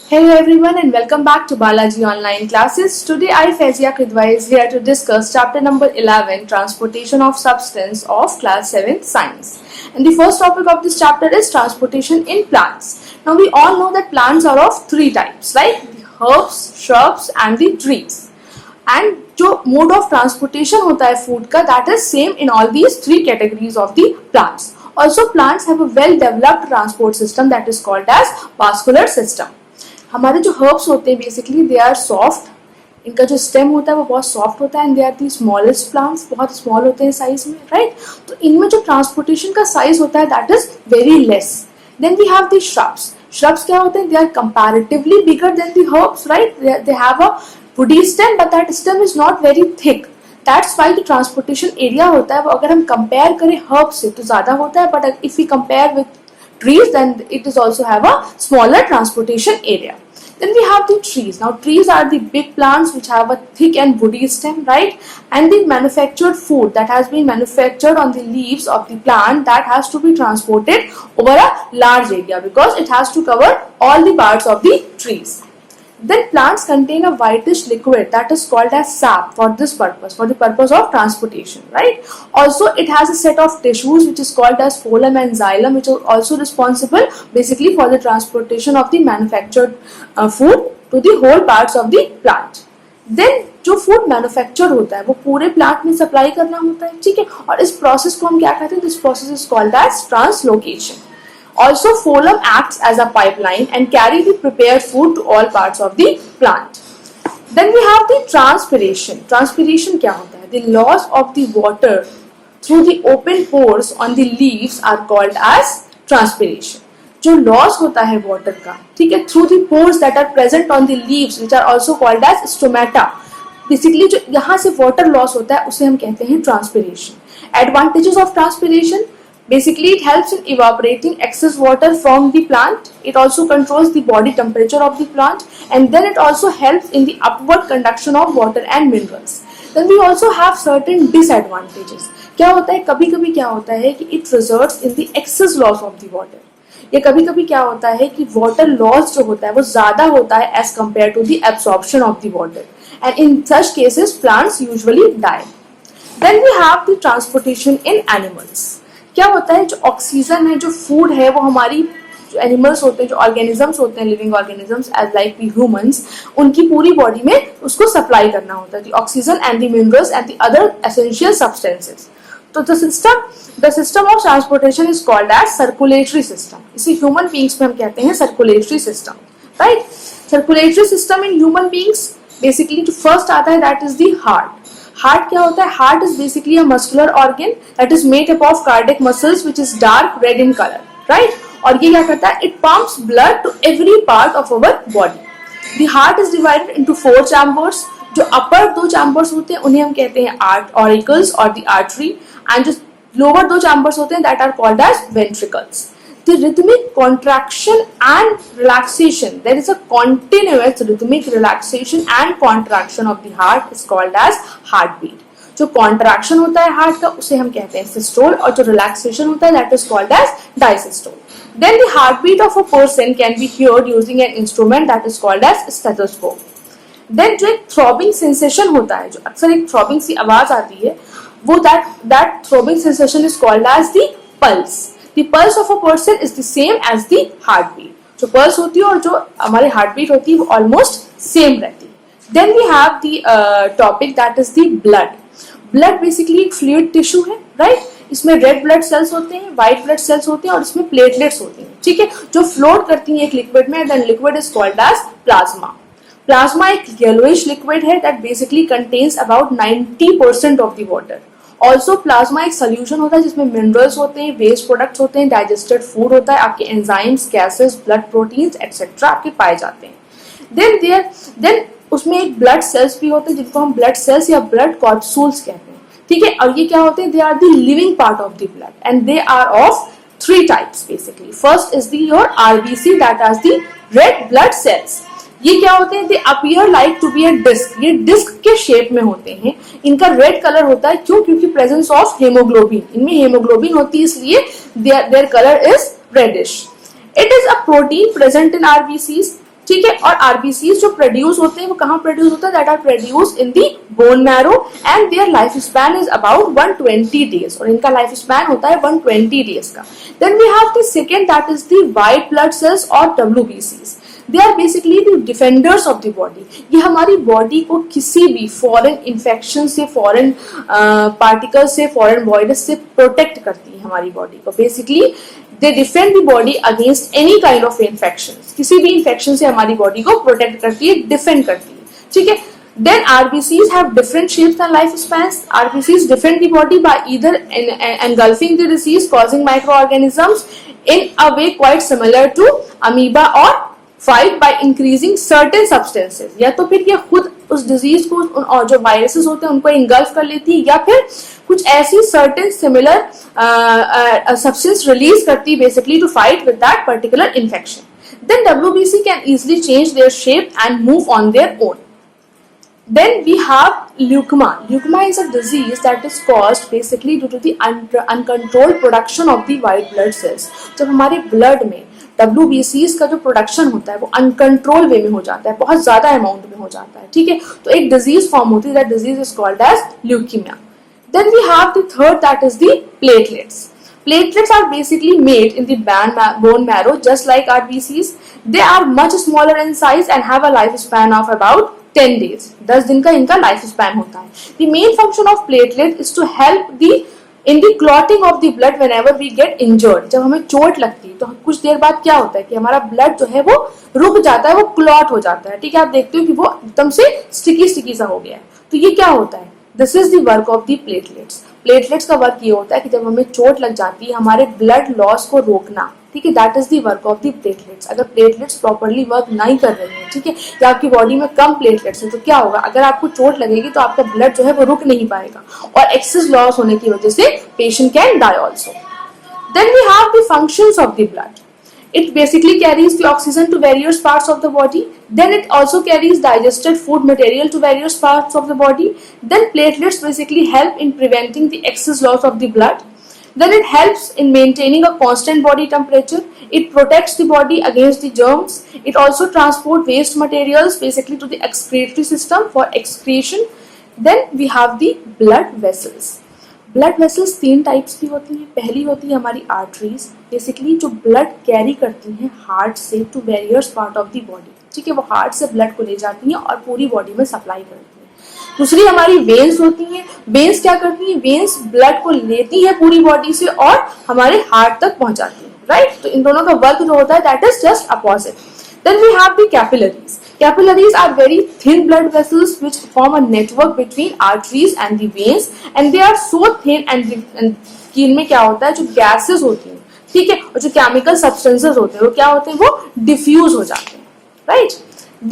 Hello everyone and welcome back to Balaji Online Classes. Today I, Faizia Kridwai, is here to discuss chapter number 11, Transportation of Substance of class 7 Science. And the first topic of this chapter is transportation in plants. Now we all know that plants are of three types, right? The herbs, shrubs and the trees. And जो mode of transportation होता है food का, that is same in all these three categories of the plants. Also plants have a well developed transport system that is called as vascular system. हमारे जो herbs होते हैं basically they are soft, इनका जो stem होता है वो बहुत सॉफ्ट होता है and they are the smallest plants, बहुत स्मॉल होते हैं साइज में, राइट? तो इनमें जो ट्रांसपोर्टेशन का साइज होता है that is very less. Then we have the shrubs. Shrubs क्या होते हैं? They are comparatively bigger than the herbs, right? They have a woody stem but that stem is not very thick. That's why जो transportation area होता है वो अगर हम compare करें हर्ब से तो ज्यादा होता है, but if we compare with trees then it is also have a smaller transportation area. Then we have the trees. Now trees are the big plants which have a thick and woody stem, right? And the manufactured food that has been manufactured on the leaves of the plant that has to be transported over a large area because it has to cover all the parts of the trees. Then plants contain a whitish liquid that is called as sap for this purpose, for the purpose of transportation, right? Also it has a set of tissues which is called as phloem and xylem, which are also responsible basically for the transportation of the manufactured food to the whole parts of the plant. Then जो food manufacture होता है वो पूरे plant में supply करना होता है, ठीक है? और इस प्रोसेस को हम क्या कहते हैं? This process is called as translocation. Also, phloem acts as a pipeline and carry the prepared food to all parts of the plant. Then we have the transpiration. Transpiration क्या होता है? The loss of the water through the open pores on the leaves are called as transpiration. जो loss होता है water का, ठीक है, through the pores that are present on the leaves, which are also called as stomata. Basically जो यहाँ से water loss होता है उसे हम कहते हैं transpiration. Advantages of transpiration. Basically, it helps in evaporating excess water from the plant. It also controls the body temperature of the plant, and then it also helps in the upward conduction of water and minerals. Then we also have certain disadvantages. क्या होता है? कभी-कभी क्या होता है कि it results in the excess loss of the water. या कभी-कभी क्या होता है कि water loss जो होता है वो ज़्यादा होता है as compared to the absorption of the water. And in such cases, plants usually die. Then we have the transportation in animals. क्या होता है? जो ऑक्सीजन है, जो फूड है, वो हमारी जो एनिमल्स होते हैं, जो ऑर्गेनिजम्स होते हैं, living organisms as like we humans, उनकी पूरी बॉडी में उसको सप्लाई करना होता है, the oxygen and the minerals and the other essential substances. तो the system of transportation is called as circulatory system. इसे ह्यूमन बींग्स में हम कहते हैं circulatory system, right? Circulatory system in human beings basically जो फर्स्ट आता है that is the heart. Heart क्या होता है? Heart is basically a muscular organ that is made up of cardiac muscles which is dark red in colour, right? और ये क्या करता है? It pumps blood to every part of our body. The heart is divided into 4 chambers. जो upper 2 chambers होते हैं उन्हें हम कहते हैं ऑरिकल्स और द आर्टरी, एंड जो लोअर 2 चैम्बर्स होते हैं that are called as ventricles. The rhythmic contraction and relaxation, there is a continuous rhythmic relaxation and contraction of the heart is called as heartbeat. जो contraction होता है heart का उसे हम कहते हैं systole, और जो relaxation होता है that is called as diastole. Then the heartbeat of a person can be heard using an instrument that is called as stethoscope. Then जो एक throbbing sensation होता है, जो अक्सर एक throbbing सी आवाज आती है, वो that throbbing sensation is called as the pulse. The pulse of a person is the same as the heartbeat. जो pulse होती है और जो हमारी heartbeat होती है वो almost same रहती है. Then we have the topic that is the blood. Blood basically एक fluid tissue है, right? इसमें red blood cells होते हैं, white blood cells होते हैं और इसमें platelets होती हैं, ठीक है, जो float करती हैं एक liquid में. Then liquid is called as plasma. Plasma एक yellowish liquid है that basically contains about 90% of the water. Also plasma एक सोल्यूशन होता है जिसमें मिनरल्स होते हैं, वेस्ट प्रोडक्ट्स होते हैं, डाइजेस्टेड फूड होता है, आपके enzymes, gases, blood proteins etcetera आपके पाए जाते हैं. देन उसमें एक ब्लड सेल्स भी होते हैं जिनको हम ब्लड सेल्स या ब्लड कॉर्पसूल्स कहते हैं, ठीक है? और ये क्या होते हैं? They are the living part of the blood and they are of 3 types basically. First is the your RBC that are the red blood cells. ये क्या होते हैं? They appear like to be a disc. ये disc के shape में होते हैं. इनका रेड कलर होता है. क्यों? क्योंकि प्रेजेंस ऑफ हेमोग्लोबिन, इनमें हेमोग्लोबिन होती है इसलिए their colour is reddish. It is a protein present in RBCs ठीक है। और आरबीसीज जो प्रोड्यूस होते हैं वो कहाँ प्रोड्यूस होता है, that are produce in the bone marrow and their life span is about 120 days, और इनका लाइफ स्पैन होता है 120 डेज का। Then we have the second, that is the white blood cells और डब्ल्यूबीसीज। They are basically the defenders of the body. ये हमारी body को किसी भी फॉरेन इन्फेक्शन से, फॉरेन पार्टिकल से, फॉरेन वायरस से प्रोटेक्ट करती है हमारी बॉडी को। Basically they defend the body against any kind of infection, किसी भी इन्फेक्शन से हमारी बॉडी को प्रोटेक्ट करती है, डिफेंड करती है, ठीक है। Then RBCs have different shapes and lifespans. RBCs defend the body by either engulfing the disease causing microorganisms in a way quite similar to amoeba, or fight by increasing certain substances. या तो फिर ये खुद उस disease को, और जो viruses होते हैं उनको इंगल्फ कर लेती है, या फिर कुछ ऐसी सर्टेन सिमिलर सब्सटेंस रिलीज करती है basically to fight with that particular infection. Then WBC can easily change their shape and move on their own. Then we have leukemia. Leukemia is a disease that is caused basically due to the uncontrolled production of the white blood cells. जब हमारे blood में WBCs का जो production होता है वो uncontrol वे में हो जाता है, बहुत ज्यादा अमाउंट में हो जाता है, ठीक है। तो एक डिजीज फॉर्म होती है, that disease is called as leukaemia. Then we have the third, that is the platelets. Platelets are basically made in the bone marrow just like RBCs. They are much smaller in size and have a lifespan of about 10 days. 10 दिन का इनका life span होता है। The main function of platelet is to help in the clotting of the blood whenever we get injured. जब हमें चोट लगती है तो कुछ देर बाद क्या होता है कि हमारा ब्लड जो है वो रुक जाता है, वो क्लॉट हो जाता है, ठीक है। आप देखते हो कि वो एकदम से स्टिकी सा हो गया है। तो ये क्या होता है, this is the work of the platelets. Platelets का वर्क ये होता है कि जब हमें चोट लग जाती है, हमारे ब्लड लॉस को रोकना, ठीक है, that is the work of the platelets. अगर प्लेटलेट्स प्रॉपर्ली वर्क नहीं कर रही है, ठीक है, या आपकी बॉडी में कम प्लेटलेट्स है, तो क्या होगा, अगर आपको चोट लगेगी तो आपका ब्लड जो है वो रुक नहीं पाएगा, और एक्सेस लॉस होने की वजह से patient can die also. Then we have the functions of the blood. It basically carries the oxygen to various parts of the body. Then it also carries digested food material to various parts of the body. Then platelets basically help in preventing the excess loss of the blood. Then it helps in maintaining a constant body temperature. It protects the body against the germs. It also transports waste materials basically to the excretory system for excretion. Then we have the blood vessels. Blood vessels 3 types की होती हैं। पहली होती है हमारी arteries, basically जो blood carry करती हैं हार्ट से to various part of the body, ठीक है, वो हार्ट से ब्लड को ले जाती हैं और पूरी बॉडी में सप्लाई करती हैं। दूसरी हमारी वेन्स होती हैं। वेन्स क्या करती हैं, वेन्स ब्लड को लेती है पूरी बॉडी से और हमारे हार्ट तक पहुंचाती है, राइट। तो इन दोनों का वर्क जो होता है that is just opposite. Then we have the capillaries. Capillaries are very thin blood vessels which form a network between arteries and the veins, and they are so thin and कि इनमें क्या होता है, जो gases होती हैं, ठीक है, और जो chemical substances होते हैं वो क्या होते हैं, वो diffuse हो जाते हैं, right?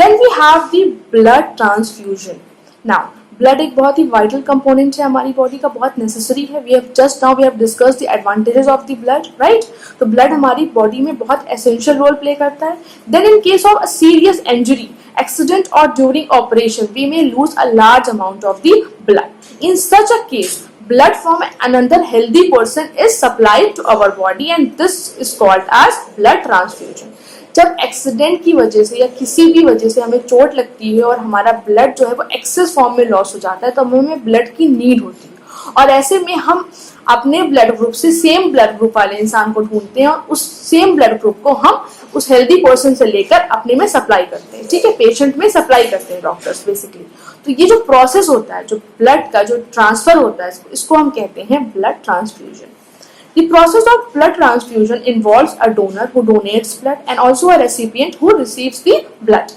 Then we have the blood transfusion. Now blood एक बहुत ही वाइटल कंपोनेंट है हमारी बॉडी का, बहुत नेसेसरी है। We have discussed the advantages of the blood, right. तो ब्लड हमारी बॉडी में बहुत एसेंशियल रोल प्ले करता है। Then in case of a serious injury, accident और during operation we may lose a large amount of the blood. In such a case blood from another healthy person is supplied to our body and this is called as blood transfusion. जब accident की वजह से या किसी भी वजह से हमें चोट लगती है और हमारा ब्लड जो है वो एक्सेस फॉर्म में लॉस हो जाता है तो हमें ब्लड की नीड होती है, और ऐसे में हम अपने ब्लड ग्रुप से सेम ब्लड ग्रुप वाले इंसान को ढूंढते हैं और उस सेम ब्लड ग्रुप को हम उस हेल्दी पर्सन से लेकर अपने में सप्लाई करते हैं, ठीक है, पेशेंट में सप्लाई करते हैं डॉक्टर्स बेसिकली। तो ये जो प्रोसेस होता है, जो ब्लड का जो ट्रांसफर होता है, इसको हम कहते हैं blood transfusion. The process of blood transfusion involves a donor who donates blood and also a recipient who receives the blood.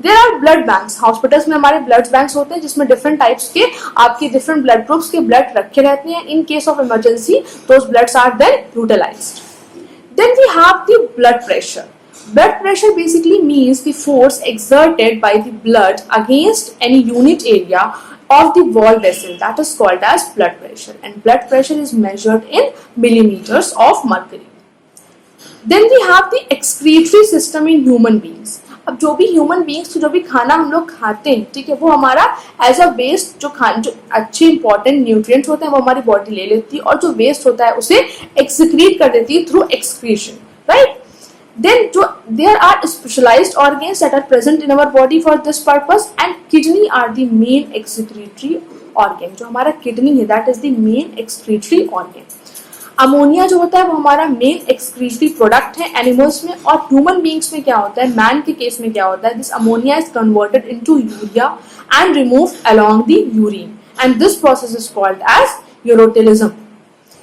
There are blood banks. Hospitals में हमारे blood banks होते हैं जिसमें different types के आपके different blood groups के blood रखे रहते हैं. In case of emergency, those bloods are then utilized. Then we have the blood pressure. Blood pressure basically means the force exerted by the blood against any unit area of the wall vessel, that is called as blood pressure, and blood pressure is measured in millimeters of mercury. Then we have the excretory system in human beings. अब जो भी human beings जो भी खाना हम लोग खाते हैं, ठीक है, वो हमारा एज अ वेस्ट जो अच्छे इंपॉर्टेंट न्यूट्रिएंट्स होते हैं वो हमारी बॉडी ले लेती है और जो वेस्ट होता है उसे एक्सक्रीट कर देती है through excretion, right. Then there are specialized organs that are present in our body for this purpose, and kidney are the main excretory organ. जो हमारा kidney है, that is the main excretory organ. Ammonia जो होता है वो हमारा main excretory product है animals में, और ह्यूमन बींग्स में क्या होता है, मैन के केस में क्या होता है, this ammonia is converted into urea and removed along the urine, and this process is called as ureotelism.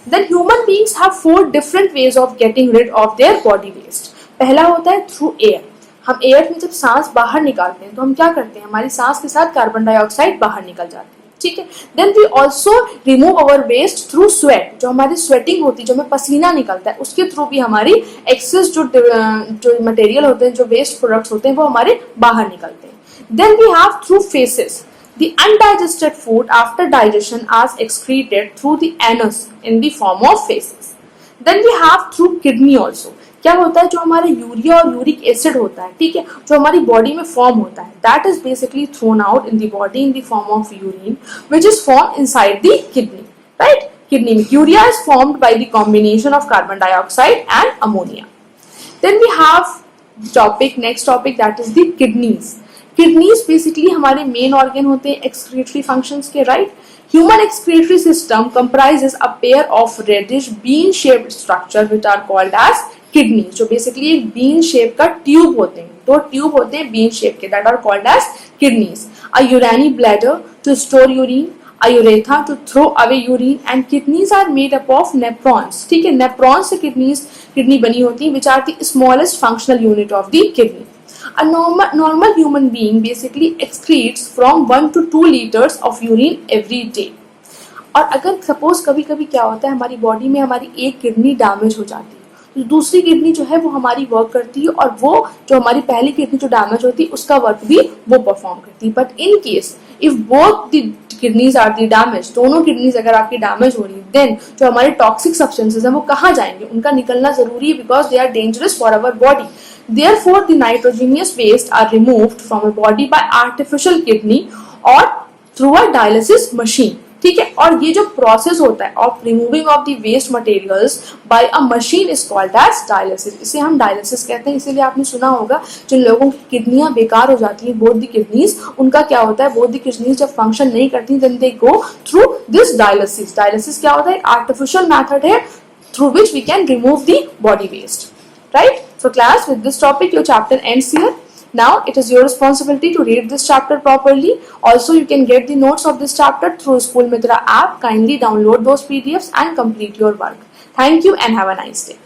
Then human beings have 4 different ways of getting rid of their body waste. पहला होता है through air. हम air में जब सांस बाहर निकालते हैं तो हम क्या करते हैं, हमारी सांस के साथ कार्बन डाइऑक्साइड बाहर निकल जाती है, ठीक है. Then we also remove our waste through sweat. जो हमारी स्वेटिंग होती है, जो हमें पसीना निकलता है, उसके थ्रू भी हमारी एक्सेस जो मटेरियल होते हैं, जो वेस्ट प्रोडक्ट्स होते हैं, वो हमारे बाहर निकलते हैं. Then we have through faeces. The undigested food after digestion is excreted through the anus in the form of feces. Then we have through kidney also. क्या होता है, जो हमारे यूरिया और यूरिक एसिड होता है, ठीक है, जो हमारी बॉडी में फॉर्म होता है, that is basically thrown out in the body in the form of urine, which is formed inside the kidney, right? Kidney में urea is formed by the combination of carbon dioxide and ammonia. Then we have next topic, that is the kidneys. Kidneys basically हमारे main organ होते हैं excretory functions के, right. Human excretory system comprises a pair of reddish bean shaped structure which are called as kidney. जो basically एक bean shape का tube होते हैं, 2 tube होते हैं बीन शेप के, that are called as kidneys. A urinary bladder to store urine, a urethra to throw away urine, and kidneys are made up of nephrons. ठीक है, nephrons से kidney बनी होती है, which are the smallest functional unit of the kidney. A normal human being basically excretes from 1 to 2 liters of urine every day. और अगर suppose कभी कभी क्या होता है, हमारी बॉडी में हमारी एक किडनी डैमेज हो जाती है, तो दूसरी किडनी जो है वो हमारी वर्क करती है, और वो जो हमारी पहली किडनी जो डैमेज होती है उसका वर्क भी वो परफॉर्म करती है. But in case if both the kidneys are the damage, दोनों किडनीज अगर आपकी डैमेज हो रही है, देन जो हमारे टॉक्सिक सब्सटेंसेस हैं वो कहाँ जाएंगे, उनका निकलना जरूरी है, because they are dangerous for our body. Therefore, the nitrogenous waste are removed from a body by artificial kidney or through a dialysis machine. ठीक है, और ये जो प्रोसेस होता है of removing of the waste materials by a machine is called as dialysis. इसे हम dialysis कहते हैं. इसीलिए आपने सुना होगा जिन लोगों की किडनियां बेकार हो जाती हैं, बोथ द किडनीज, उनका क्या होता है, बोथ द किडनीज जब फंक्शन नहीं करती then they go through this dialysis. Dialysis क्या होता है, एक आर्टिफिशियल मेथड है through which we can remove the body waste, right? So class, with this topic your chapter ends here. Now it is your responsibility to read this chapter properly. Also you can get the notes of this chapter through School Mitra app. Kindly download those PDFs and complete your work. Thank you and have a nice day.